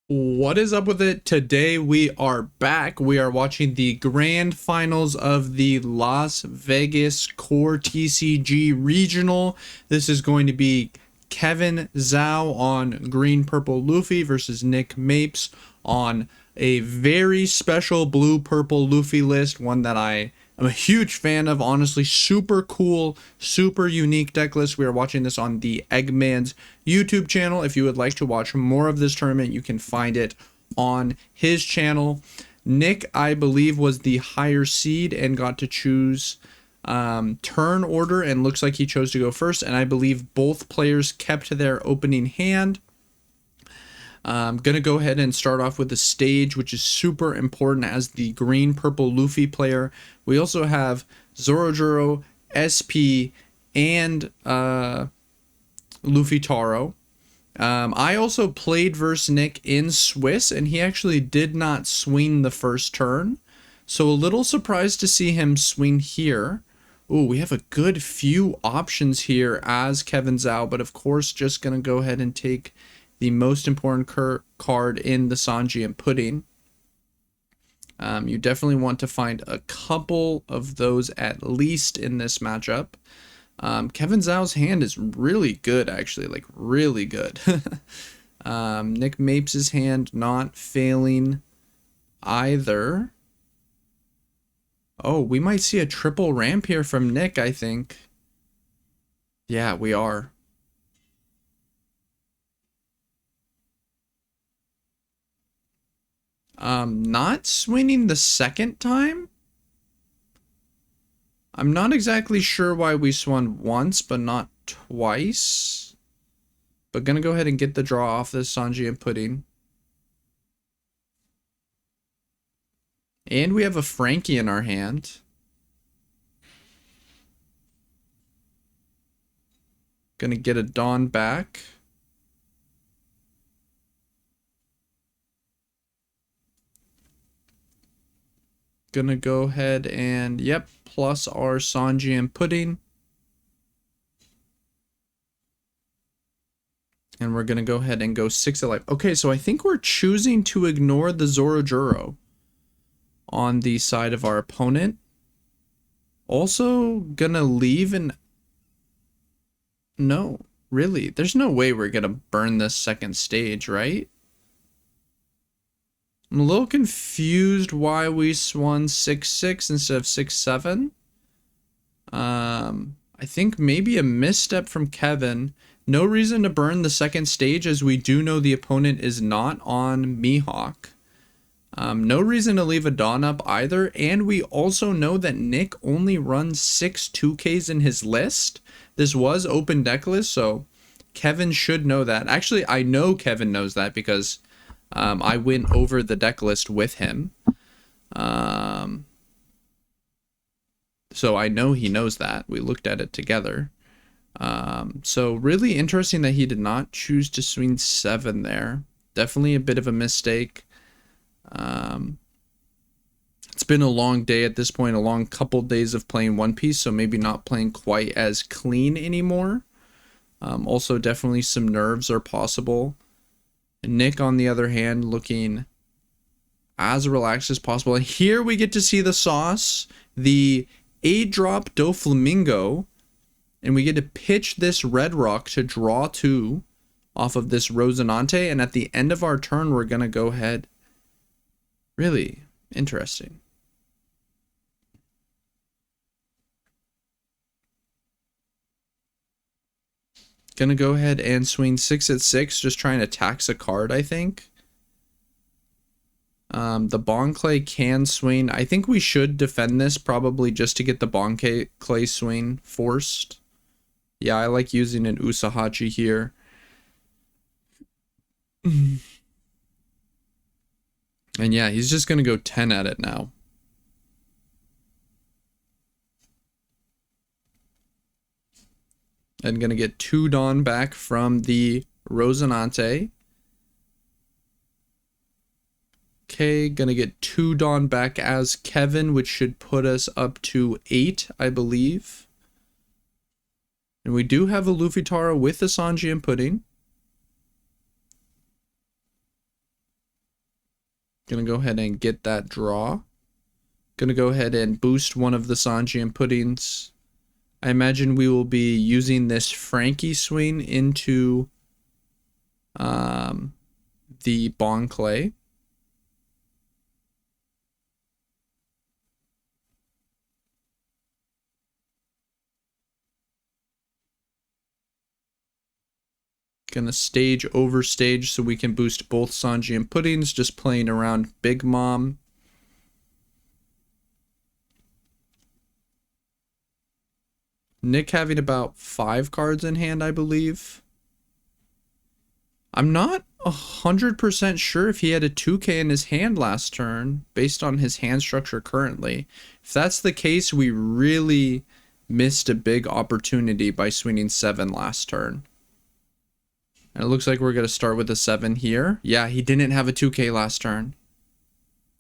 What is up with it? Today we are back. We are watching the grand finals of the Las Vegas Core TCG Regional. This is going to be Kevin Zhao on Green Purple Luffy versus Nick Mapes on a very special Blue Purple Luffy list, one that I am a huge fan of. Honestly, super cool, super unique deck list. We are watching this on the Eggman's YouTube channel. If you would like to watch more of this tournament, you can find it on his channel. Nick, I believe, was the higher seed and got to choose turn order, and looks like he chose to go first, and I believe both players kept their opening hand. I'm going to go ahead and start off with the stage, which is super important as the green purple Luffy player. We also have Zorojuro, SP, and Luffy Taro. I also played versus Nick in Swiss, and he actually did not swing the first turn. So a little surprised to see him swing here. Ooh, we have a good few options here as Kevin Zhao, but of course just going to go ahead and take the most important card in the Sanji and Pudding. You definitely want to find a couple of those at least in this matchup. Kevin Zhao's hand is really good, actually, like really good. Nick Mapes' hand not failing either. Oh, we might see a triple ramp here from Nick, I think. Yeah, we are. Not swinging the second time? I'm not exactly sure why we swung once, but not twice. But gonna go ahead and get the draw off this Sanji and Pudding. And we have a Frankie in our hand. Gonna get a Dawn back. Gonna go ahead and, yep, plus our Sanji and Pudding. And we're gonna go ahead and go 6 of life. Okay, so I think we're choosing to ignore the Zorojuro on the side of our opponent. Also gonna leave and... No, really, there's no way we're gonna burn this second stage, right? I'm a little confused why we swung 6-6 instead of 6-7. I think maybe a misstep from Kevin. No reason to burn the second stage, as we do know the opponent is not on Mihawk. No reason to leave a Dawn up either, and we also know that Nick only runs 6 2Ks in his list. This was open deck list, so Kevin should know that. Actually, I know Kevin knows that because I went over the deck list with him. So I know he knows that. We looked at it together. So really interesting that he did not choose to swing 7 there. Definitely a bit of a mistake. It's been a long day at this point, a long couple days of playing One Piece, so maybe not playing quite as clean anymore. Also, definitely some nerves are possible. Nick, on the other hand, looking as relaxed as possible. And here we get to see the sauce, the 8-drop Doflamingo, and we get to pitch this Red Rock to draw 2 off of this Rosinante, and at the end of our turn, we're going to go ahead. Really interesting. Gonna go ahead and swing 6 at 6, just trying to tax a card, I think. The Bon Clay can swing. I think we should defend this probably just to get the Bon Clay swing forced. Yeah, I like using an Usahachi here. And yeah, he's just gonna go 10 at it now. And gonna get 2 Dawn back from the Rosinante. Okay, gonna get 2 Dawn back as Kevin, which should put us up to 8, I believe. And we do have a Luffy Taro with the Sanji and Pudding. Gonna go ahead and get that draw. Gonna go ahead and boost one of the Sanji and Puddings. I imagine we will be using this Frankie swing into the Bon Clay. Gonna stage overstage so we can boost both Sanji and Puddings, just playing around Big Mom. Nick having about 5 cards in hand, I believe. I'm not 100% sure if he had a 2K in his hand last turn, based on his hand structure currently. If that's the case, we really missed a big opportunity by swinging 7 last turn. And it looks like we're going to start with a 7 here. Yeah, he didn't have a 2K last turn.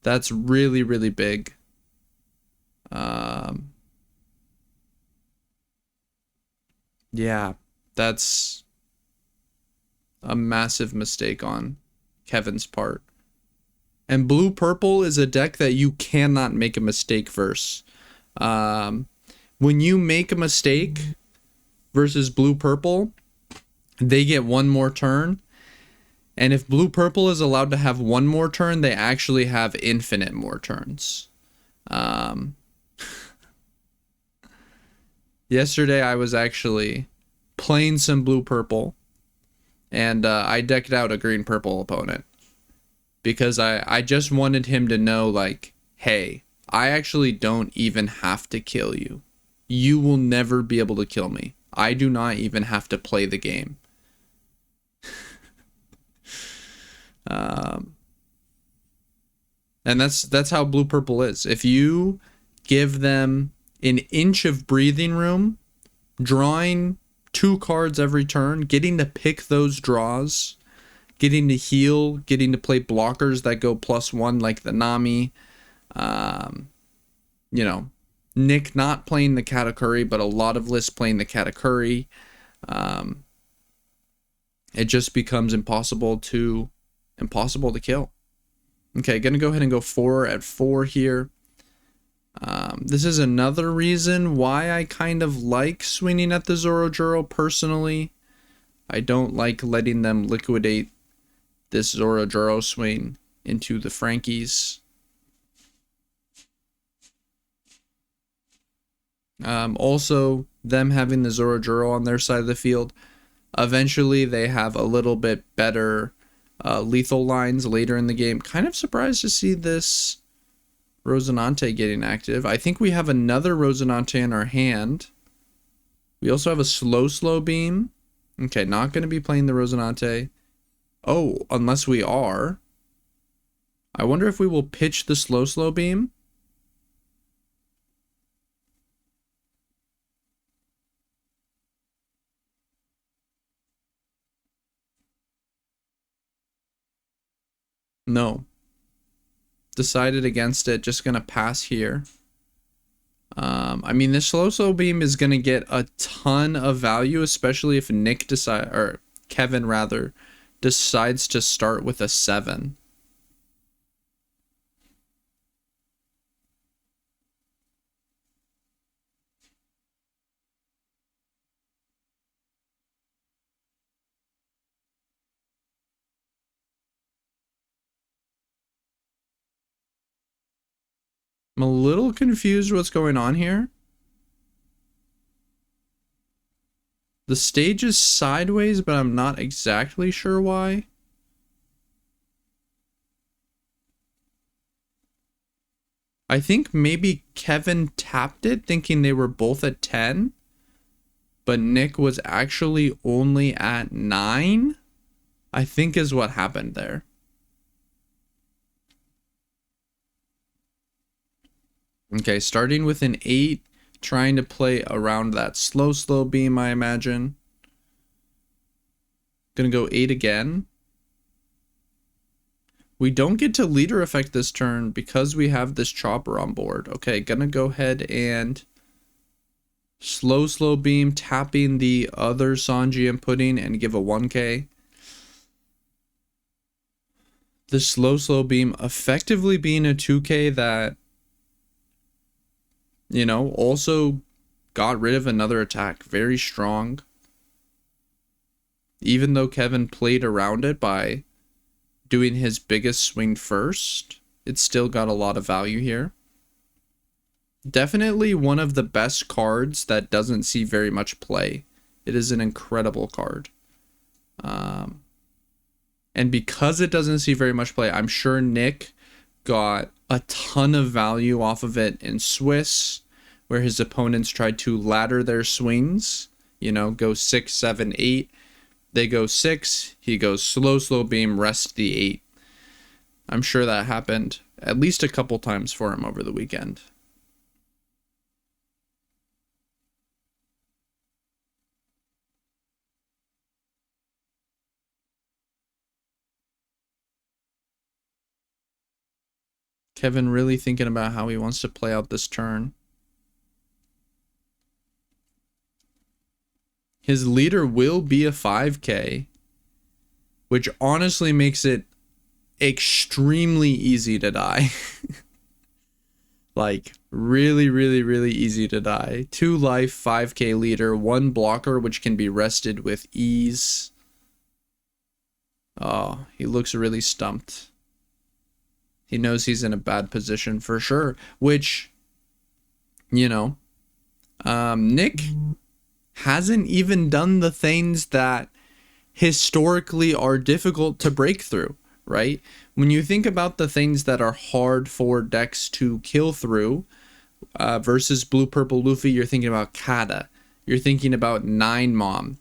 That's really, really big. Yeah, that's a massive mistake on Kevin's part. And blue purple is a deck that you cannot make a mistake versus. When you make a mistake versus blue purple, they get one more turn. And if blue purple is allowed to have one more turn, they actually have infinite more turns. Yesterday I was actually playing some blue purple, and I decked out a green purple opponent because I just wanted him to know, like, hey, I actually don't even have to kill you. You will never be able to kill me. I do not even have to play the game. And that's how blue purple is. If you give them an inch of breathing room, drawing 2 cards every turn, getting to pick those draws, getting to heal, getting to play blockers that go +1 like the Nami, you know, Nick not playing the Katakuri, but a lot of lists playing the Katakuri, it just becomes impossible to kill. Okay, gonna go ahead and go 4 at 4 here. This is another reason why I kind of like swinging at the Zorojuro personally. I don't like letting them liquidate this Zorojuro swing into the Frankies. Also, them having the Zorojuro on their side of the field, eventually they have a little bit better lethal lines later in the game. Kind of surprised to see this Rosinante getting active. I think we have another Rosinante in our hand. We also have a slow beam. Okay, not going to be playing the Rosinante. Oh, unless we are. I wonder if we will pitch the slow beam. No. Decided against it. Just gonna pass here. I mean, this slow beam is gonna get a ton of value, especially if Nick or Kevin rather, decides to start with a 7. I'm a little confused what's going on here. The stage is sideways, but I'm not exactly sure why. I think maybe Kevin tapped it thinking they were both at 10, but Nick was actually only at 9, I think is what happened there. Okay, starting with an 8, trying to play around that slow beam, I imagine. Gonna go 8 again. We don't get to leader effect this turn because we have this chopper on board. Okay, gonna go ahead and slow beam, tapping the other Sanji and Pudding and give a 1K. The slow beam effectively being a 2K that, you know, also got rid of another attack. Very strong. Even though Kevin played around it by doing his biggest swing first, it still got a lot of value here. Definitely one of the best cards that doesn't see very much play. It is an incredible card. And because it doesn't see very much play, I'm sure Nick got a ton of value off of it in Swiss, where his opponents tried to ladder their swings, you know, go 6, 7, 8. They go 6, he goes slow beam, rest the 8. I'm sure that happened at least a couple times for him over the weekend. Kevin really thinking about how he wants to play out this turn. His leader will be a 5K, which honestly makes it extremely easy to die. Like, really easy to die. 2 life, 5K leader, 1 blocker, which can be rested with ease. Oh, he looks really stumped. He knows he's in a bad position for sure, which, you know, Nick hasn't even done the things that historically are difficult to break through, right? When you think about the things that are hard for decks to kill through versus blue-purple Luffy, you're thinking about Kata. You're thinking about 9 Mom.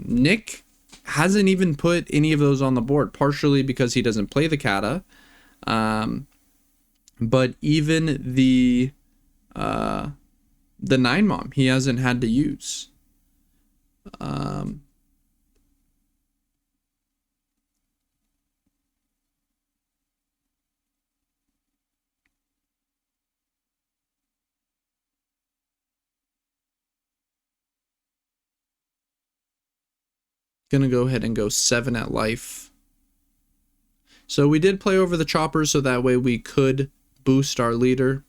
Nick hasn't even put any of those on the board, partially because he doesn't play the Kata. But even the 9 Mom he hasn't had to use. Gonna go ahead and go 7 at life. So we did play over the chopper, so that way we could boost our leader.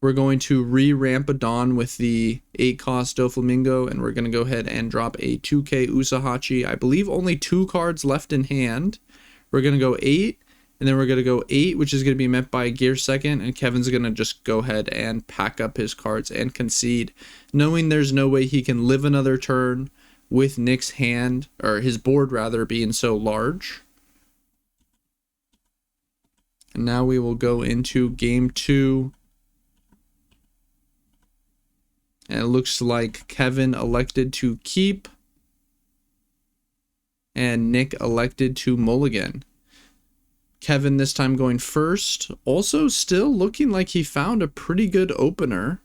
We're going to re-ramp a Dawn with the 8 cost Doflamingo, and we're going to go ahead and drop a 2K Usahachi. I believe only 2 cards left in hand. We're going to go 8, and then we're going to go 8, which is going to be met by Gear Second, and Kevin's going to just go ahead and pack up his cards and concede, knowing there's no way he can live another turn with Nick's hand, or his board rather, being so large. And now we will go into game 2. And it looks like Kevin elected to keep and Nick elected to mulligan. Kevin this time going first. Also still looking like he found a pretty good opener.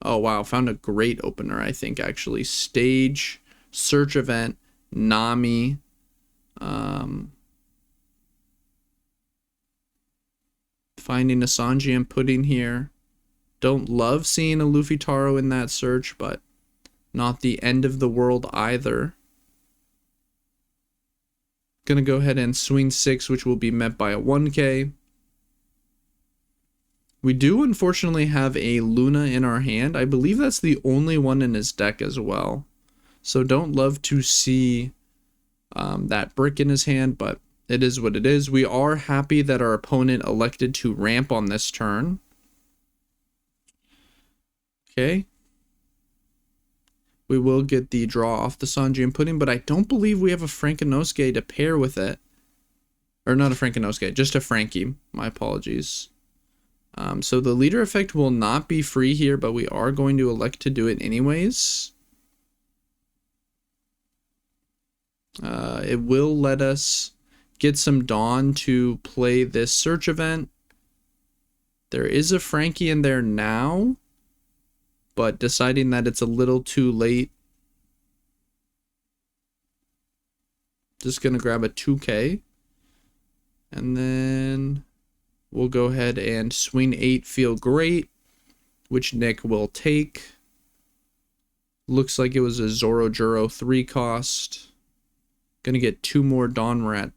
Oh wow, found a great opener, I think, actually. Stage, search event, Nami. Finding a Sanji and putting here. Don't love seeing a Luffy Taro in that search, but not the end of the world either. Gonna go ahead and swing 6, which will be met by a 1K. We do unfortunately have a Luna in our hand. I believe that's the only one in his deck as well. So don't love to see that brick in his hand, but it is what it is. We are happy that our opponent elected to ramp on this turn. Okay. We will get the draw off the Sanji and Pudding, but I don't believe we have a Frankinosuke to pair with it. Or not a Frankinosuke, just a Frankie. My apologies. So the leader effect will not be free here, but we are going to elect to do it anyways. It will let us get some Dawn to play this search event. There is a Frankie in there now, but deciding that it's a little too late. Just gonna grab a 2K. And then we'll go ahead and swing 8, feel great, which Nick will take. Looks like it was a Zoro Juro 3 cost. Gonna get 2 more Dawn. We're at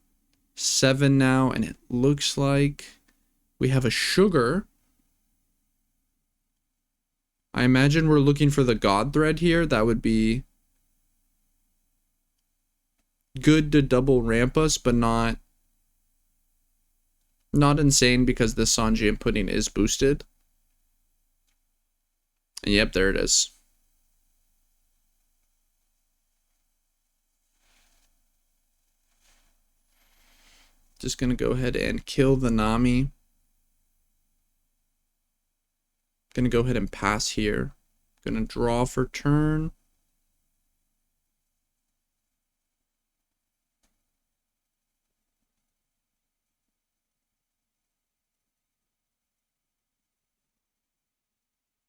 7 now, and it looks like we have a Sugar. I imagine we're looking for the God Thread here. That would be good to double ramp us, but not insane because this Sanji and Pudding is boosted. And yep, there it is. Just gonna go ahead and kill the Nami. Gonna go ahead and pass here. Gonna draw for turn.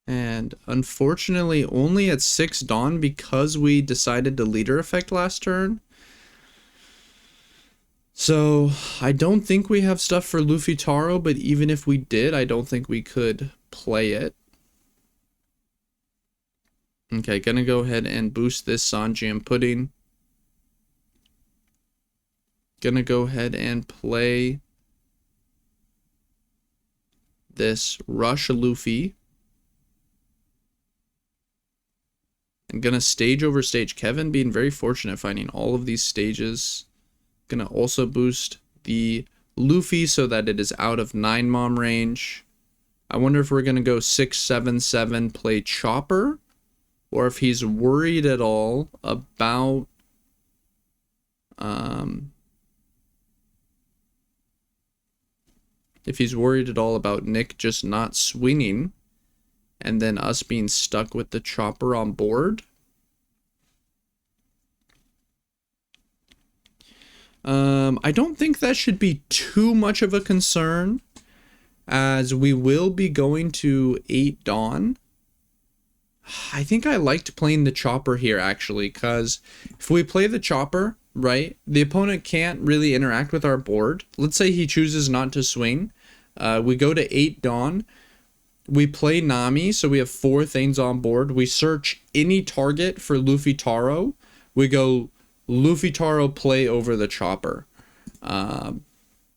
And unfortunately only at 6 Dawn because we decided to leader effect last turn. So I don't think we have stuff for Luffy Taro, but even if we did, I don't think we could play it. Okay, gonna go ahead and boost this Sanji and Pudding. Gonna go ahead and play this Rush Luffy. I'm gonna stage over stage. Kevin being very fortunate finding all of these stages. Gonna also boost the Luffy so that it is out of 9 mom range. I wonder if we're gonna go 6-7-7 play Chopper, or if he's worried at all about Nick just not swinging and then us being stuck with the Chopper on board. I don't think that should be too much of a concern, as we will be going to 8 Dawn. I think I liked playing the Chopper here, actually, because if we play the Chopper, right, the opponent can't really interact with our board. Let's say he chooses not to swing. We go to 8 Dawn. We play Nami, so we have 4 things on board. We search any target for Luffy Taro. We go Luffy Taro play over the Chopper. And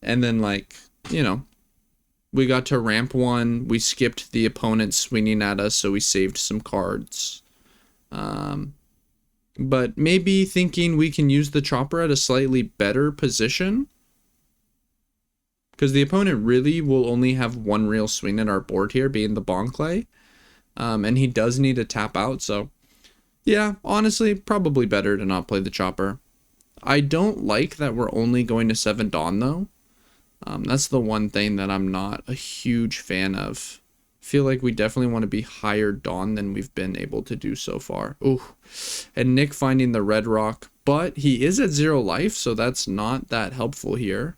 then, like, you know, we got to ramp 1. We skipped the opponent swinging at us, so we saved some cards. But maybe thinking we can use the Chopper at a slightly better position, because the opponent really will only have 1 real swing at our board here, being the Bonclay. And he does need to tap out, so yeah, honestly, probably better to not play the Chopper. I don't like that we're only going to 7 Dawn, though. That's the one thing that I'm not a huge fan of. I feel like we definitely want to be higher Dawn than we've been able to do so far. Ooh, and Nick finding the Red Rock, but he is at 0 life, so that's not that helpful here.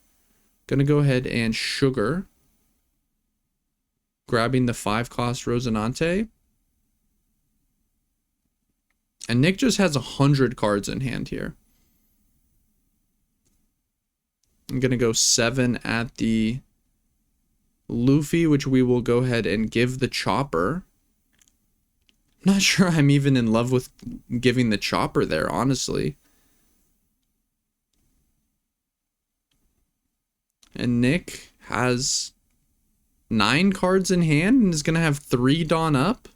Gonna go ahead and Sugar. Grabbing the 5-cost Rosinante. And Nick just has 100 cards in hand here. I'm gonna go 7 at the Luffy, which we will go ahead and give the Chopper. Not sure I'm even in love with giving the Chopper there, honestly. And Nick has 9 cards in hand and is going to have 3 Dawn up.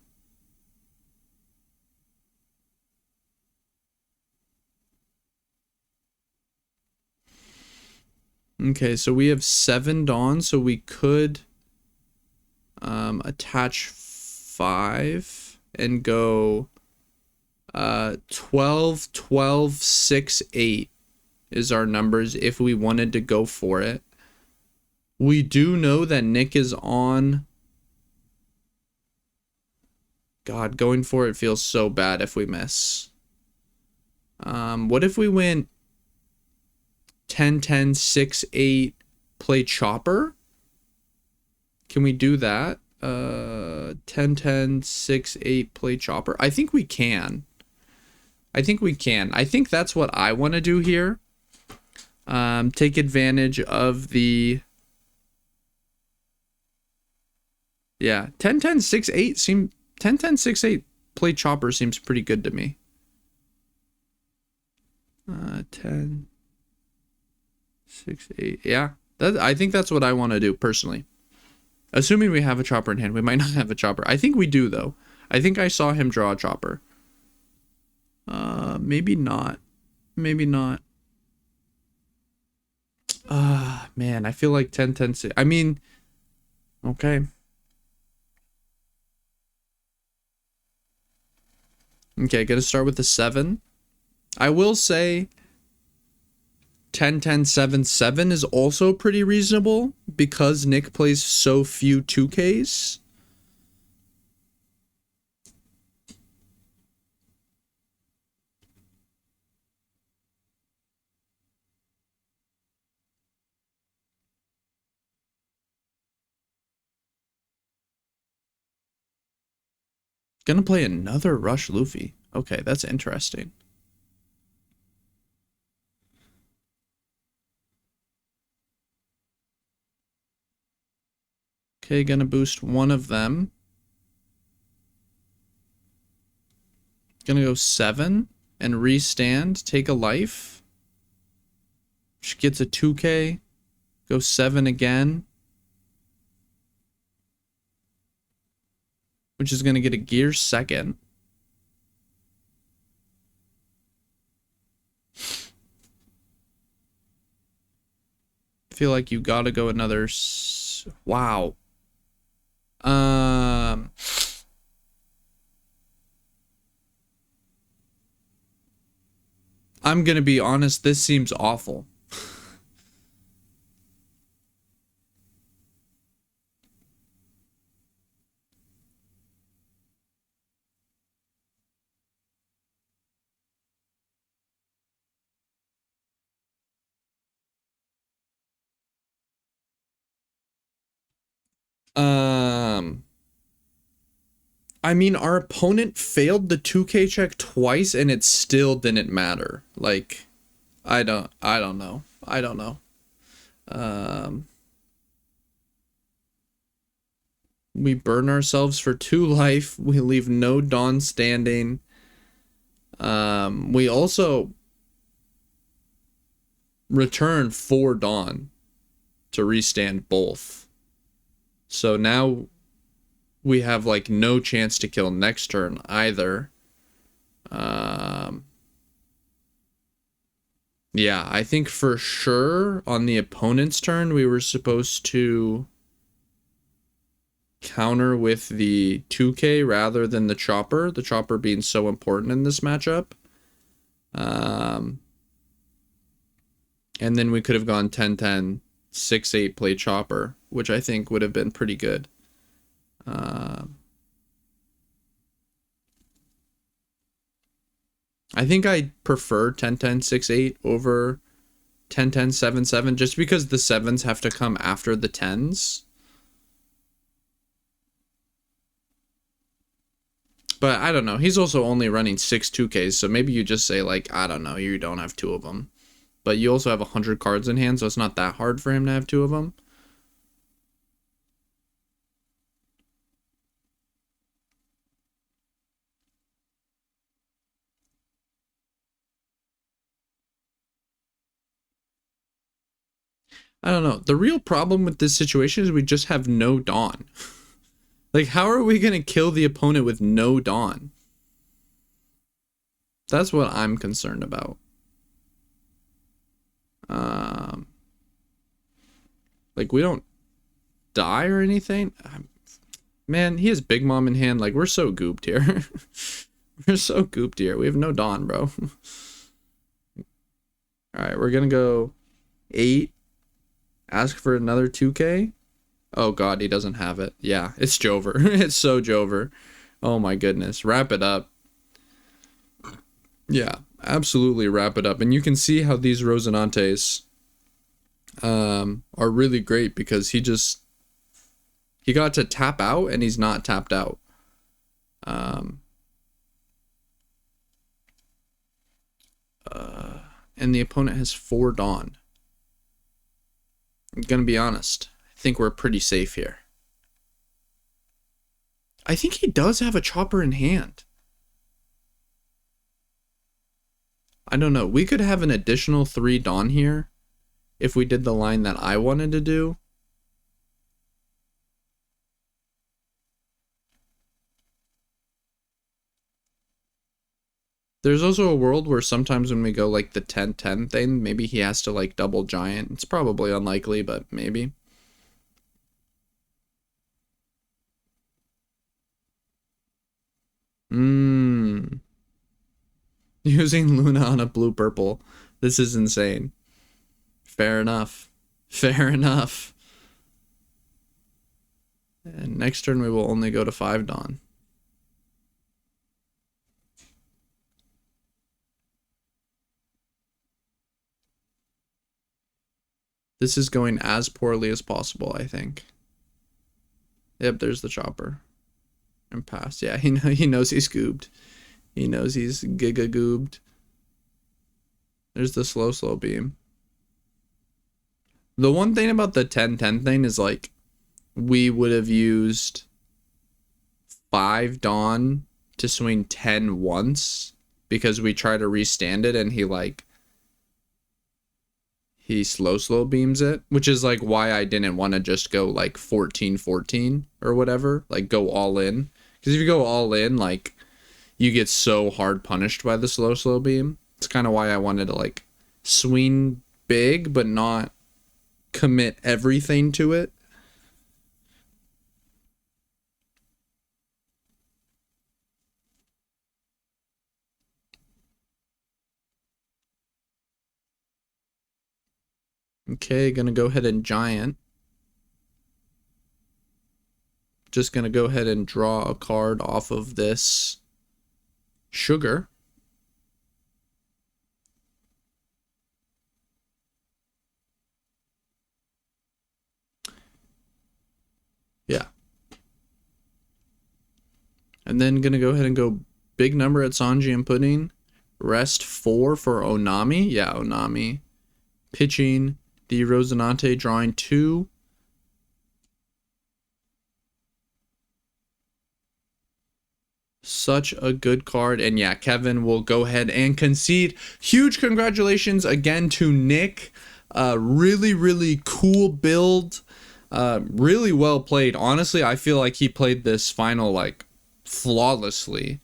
Okay, so we have 7 Dawn, so we could attach 5 and go 12, 12, 6, 8 is our numbers if we wanted to go for it. We do know that Nick is on. God, going for it feels so bad if we miss. What if we went 10, 10, 6, 8, play Chopper? Can we do that? 10, 10, 6, 8, play Chopper. I think we can. I think that's what I want to do here. Take advantage of the... Yeah, 10, 10, 6, 8 seem 10, 10, 6, 8 play Chopper seems pretty good to me. 10. 6, 8. Yeah, I think that's what I want to do personally. Assuming we have a chopper in hand. We might not have a chopper. I think we do, though. I think I saw him draw a chopper. Maybe not. Maybe not. Man, I feel like 10, 10, 6. I mean, okay. Okay, gonna start with the 7. I will say 10, 10, 7, 7 is also pretty reasonable because Nick plays so few 2Ks. Gonna play another Rush Luffy. Okay, that's interesting. Okay, gonna boost one of them. Gonna go 7 and restand, take a life. She gets a 2K. Go 7 again. Which is gonna get a gear second. Feel like you gotta go another. Wow. I'm gonna be honest, this seems awful. I mean, our opponent failed the 2K check twice and it still didn't matter. Like, I don't know. I don't know. We burn ourselves for 2 life. We leave no Dawn standing. We also return 4 Dawn to restand both. So now we have like no chance to kill next turn either. Yeah, I think for sure on the opponent's turn we were supposed to counter with the 2K rather than the chopper being so important in this matchup. And then we could have gone 10-10, 6-8 play chopper, which I think would have been pretty good. I think I prefer 10-10, 6-8 over 10-10, 7-7 just because the 7s have to come after the 10s. But I don't know. He's also only running 6 2Ks, so maybe you just say, like, I don't know, you don't have 2 of them. But you also have 100 cards in hand, so it's not that hard for him to have 2 of them. I don't know. The real problem with this situation is we just have no Dawn. Like, how are we going to kill the opponent with no Dawn? That's what I'm concerned about. Like, we don't die or anything. Man, he has Big Mom in hand. Like, we're so gooped here. We're so gooped here. We have no Dawn, bro. Alright, we're going to go 8. Ask for another 2K. Oh god, he doesn't have it. Yeah, it's Jover. It's so Jover. Oh my goodness. Wrap it up. Yeah, absolutely wrap it up. And you can see how these Rosinantes are really great because he got to tap out and he's not tapped out. And the opponent has 4 Dawn. I'm gonna be honest. I think we're pretty safe here. I think he does have a chopper in hand. I don't know. We could have an additional 3 Dawn here if we did the line that I wanted to do. There's also a world where sometimes when we go like the 10-10 thing, maybe he has to like double giant. It's probably unlikely, but maybe. Using Luna on a blue-purple. This is insane. Fair enough. Fair enough. And next turn we will only go to 5 Dawn. This is going as poorly as possible, I think. Yep, there's the chopper. And pass. Yeah, he knows he's goobed. He knows he's giga goobed. There's the slow beam. The one thing about the 10-10 thing is like we would have used 5 Dawn to swing 10 once because we try to restand it and he slow beams it, which is like why I didn't want to just go like 14-14 or whatever, like go all in. Because if you go all in, like you get so hard punished by the slow beam. It's kind of why I wanted to like swing big but not commit everything to it. Okay, gonna go ahead and giant. Just gonna go ahead and draw a card off of this sugar. Yeah. And then gonna go ahead and go big number at Sanji and Pudding. Rest 4 for Onami. Yeah, Onami. Pitching the Rosinante, drawing 2. Such a good card. And yeah, Kevin will go ahead and concede. Huge congratulations again to Nick. Really cool build. Really well played. Honestly, I feel like he played this final like flawlessly.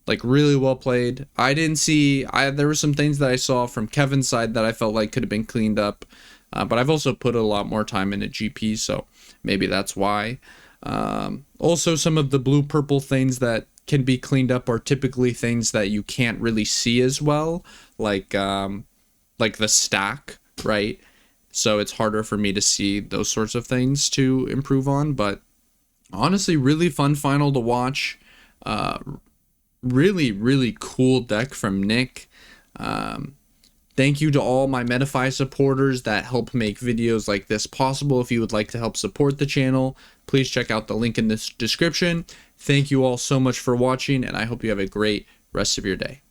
Like really well played. I didn't see, there were some things that I saw from Kevin's side that I felt like could have been cleaned up. But I've also put a lot more time into GP, so maybe that's why. Also, some of the blue-purple things that can be cleaned up are typically things that you can't really see as well, like the stack, right? So it's harder for me to see those sorts of things to improve on. But honestly, really fun final to watch. Really cool deck from Nick. Thank you to all my Metafy supporters that help make videos like this possible. If you would like to help support the channel, please check out the link in this description. Thank you all so much for watching, and I hope you have a great rest of your day.